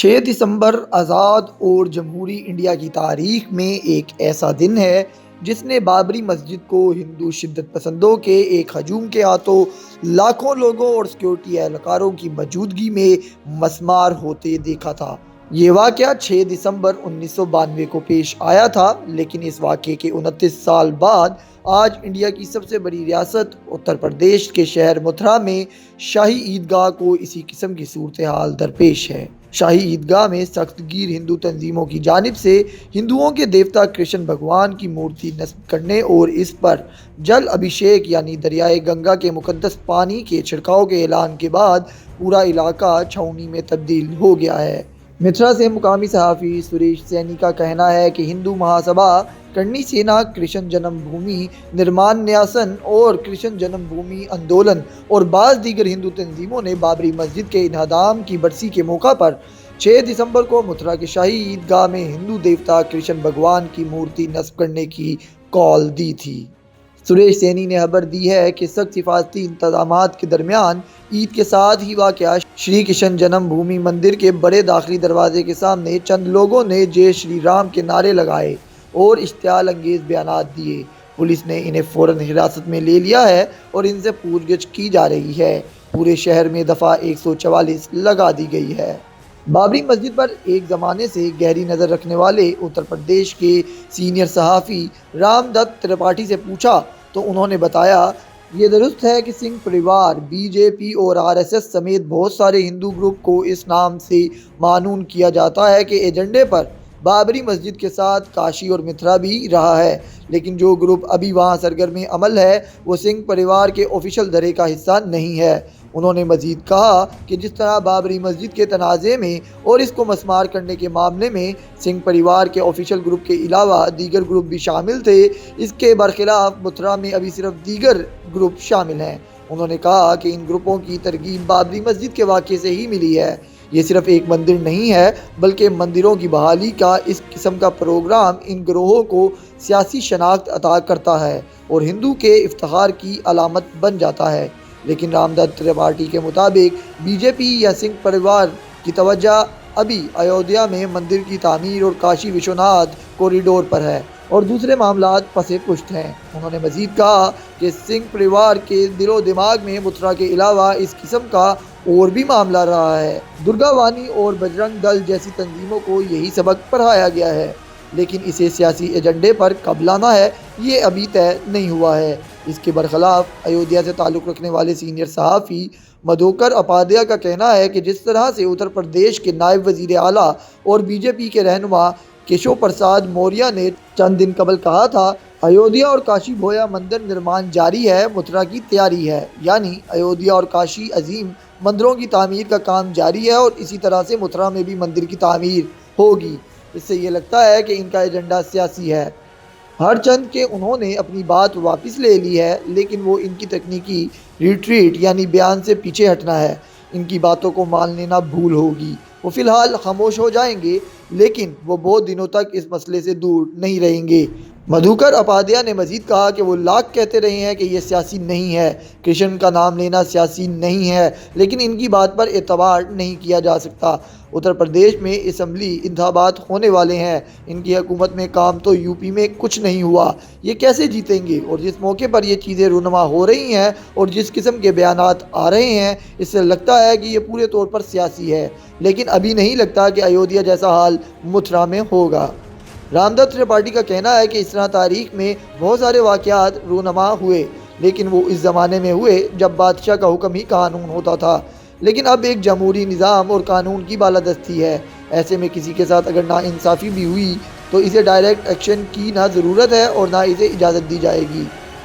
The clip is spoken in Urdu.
6 دسمبر آزاد اور جمہوری انڈیا کی تاریخ میں ایک ایسا دن ہے جس نے بابری مسجد کو ہندو شدت پسندوں کے ایک ہجوم کے ہاتھوں لاکھوں لوگوں اور سیکورٹی اہلکاروں کی موجودگی میں مسمار ہوتے دیکھا تھا۔ یہ واقعہ 6 دسمبر 1992 کو پیش آیا تھا، لیکن اس واقعے کے 29 سال بعد آج انڈیا کی سب سے بڑی ریاست اتر پردیش کے شہر متھرا میں شاہی عیدگاہ کو اسی قسم کی صورتحال درپیش ہے۔ شاہی عیدگاہ میں سخت گیر ہندو تنظیموں کی جانب سے ہندوؤں کے دیوتا کرشن بھگوان کی مورتی نصب کرنے اور اس پر جل ابھیشیک یعنی دریائے گنگا کے مقدس پانی کے چھڑکاؤ کے اعلان کے بعد پورا علاقہ چھاؤنی میں تبدیل ہو گیا ہے۔ متھرا سے مقامی صحافی سریش سینی کا کہنا ہے کہ ہندو مہاسبھا، کرنی سینا، کرشن جنم بھومی نرمان نیاسن اور کرشن جنم بھومی آندولن اور بعض دیگر ہندو تنظیموں نے بابری مسجد کے انہدام کی برسی کے موقع پر 6 دسمبر کو متھرا کے شاہی عیدگاہ میں ہندو دیوتا کرشن بھگوان کی مورتی نصب کرنے کی کال دی تھی۔ سریش سینی نے خبر دی ہے کہ سخت حفاظتی انتظامات کے درمیان عید کے ساتھ ہی واقعہ شری کرشن جنم بھومی مندر کے بڑے داخلی دروازے کے سامنے چند لوگوں نے جے شری رام کے نعرے لگائے اور اشتعال انگیز بیانات دیے۔ پولیس نے انہیں فوراً حراست میں لے لیا ہے اور ان سے پوچھ گچھ کی جا رہی ہے۔ پورے شہر میں دفعہ 144 لگا دی گئی ہے۔ بابری مسجد پر ایک زمانے سے گہری نظر رکھنے والے اتر پردیش کے سینئر صحافی رام دت ترپاٹھی سے پوچھا تو انہوں نے بتایا، یہ درست ہے کہ سنگھ پریوار، بی جے پی اور RSS سمیت بہت سارے ہندو گروپ کو اس نام سے معنون کیا جاتا ہے کہ ایجنڈے پر بابری مسجد کے ساتھ کاشی اور متھرا بھی رہا ہے، لیکن جو گروپ ابھی وہاں سرگرم عمل ہے وہ سنگھ پریوار کے آفیشل دھڑے کا حصہ نہیں ہے۔ انہوں نے مزید کہا کہ جس طرح بابری مسجد کے تنازع میں اور اس کو مسمار کرنے کے معاملے میں سنگھ پریوار کے آفیشل گروپ کے علاوہ دیگر گروپ بھی شامل تھے، اس کے برخلاف متھرا میں ابھی صرف دیگر گروپ شامل ہیں۔ انہوں نے کہا کہ ان گروپوں کی ترغیب بابری مسجد کے واقعے سے ہی ملی ہے۔ یہ صرف ایک مندر نہیں ہے بلکہ مندروں کی بحالی کا اس قسم کا پروگرام ان گروہوں کو سیاسی شناخت عطا کرتا ہے اور ہندو کے افتخار کی علامت بن جاتا ہے۔ لیکن رام دت ترپاٹھی کے مطابق بی جے پی یا سنگھ پریوار کی توجہ ابھی ایودھیا میں مندر کی تعمیر اور کاشی وشوناتھ کوریڈور پر ہے اور دوسرے معاملات پس پشت ہیں۔ انہوں نے مزید کہا کہ سنگھ پریوار کے دل و دماغ میں متھرا کے علاوہ اس قسم کا اور بھی معاملہ رہا ہے۔ درگا وانی اور بجرنگ دل جیسی تنظیموں کو یہی سبق پڑھایا گیا ہے، لیکن اسے سیاسی ایجنڈے پر کب لانا ہے یہ ابھی طے نہیں ہوا ہے۔ اس کے برخلاف ایودھیا سے تعلق رکھنے والے سینئر صحافی مدھوکر اپادھیائے کا کہنا ہے کہ جس طرح سے اتر پردیش کے نائب وزیر اعلیٰ اور بی جے پی کے رہنما کیشو پرساد موریہ نے چند دن قبل کہا تھا، ایودھیا اور کاشی بھویا مندر نرمان جاری ہے، متھرا کی تیاری ہے، یعنی ایودھیا اور کاشی عظیم مندروں کی تعمیر کا کام جاری ہے اور اسی طرح سے متھرا میں بھی مندر کی تعمیر ہوگی۔ اس سے یہ لگتا ہے کہ ان کا ایجنڈا سیاسی ہے۔ ہر چند کہ انہوں نے اپنی بات واپس لے لی ہے، لیکن وہ ان کی تکنیکی ریٹریٹ یعنی بیان سے پیچھے ہٹنا ہے۔ ان کی باتوں کو مان لینا بھول ہوگی۔ وہ فی الحال خاموش ہو جائیں گے، لیکن وہ بہت دنوں تک اس مسئلے سے دور نہیں رہیں گے۔ مدھوکر اپادھیائے نے مزید کہا کہ وہ لاکھ کہتے رہے ہیں کہ یہ سیاسی نہیں ہے، کرشن کا نام لینا سیاسی نہیں ہے، لیکن ان کی بات پر اعتبار نہیں کیا جا سکتا۔ اتر پردیش میں اسمبلی انتخابات ہونے والے ہیں، ان کی حکومت میں کام تو یوپی میں کچھ نہیں ہوا، یہ کیسے جیتیں گے؟ اور جس موقع پر یہ چیزیں رونما ہو رہی ہیں اور جس قسم کے بیانات آ رہے ہیں، اس سے لگتا ہے کہ یہ پورے طور پر سیاسی ہے، لیکن ابھی نہیں لگتا کہ ایودھیا جیسا حال متھرا میں ہوگا۔ رام دت ترپاٹھی کا کہنا ہے کہ اس طرح تاریخ میں بہت سارے واقعات رونما ہوئے، لیکن وہ اس زمانے میں ہوئے جب بادشاہ کا حکم ہی قانون ہوتا تھا، لیکن اب ایک جمہوری نظام اور قانون کی بالادستی ہے۔ ایسے میں کسی کے ساتھ اگر ناانصافی بھی ہوئی تو اسے ڈائریکٹ ایکشن کی نہ ضرورت ہے اور نہ اسے اجازت دی جائے گی۔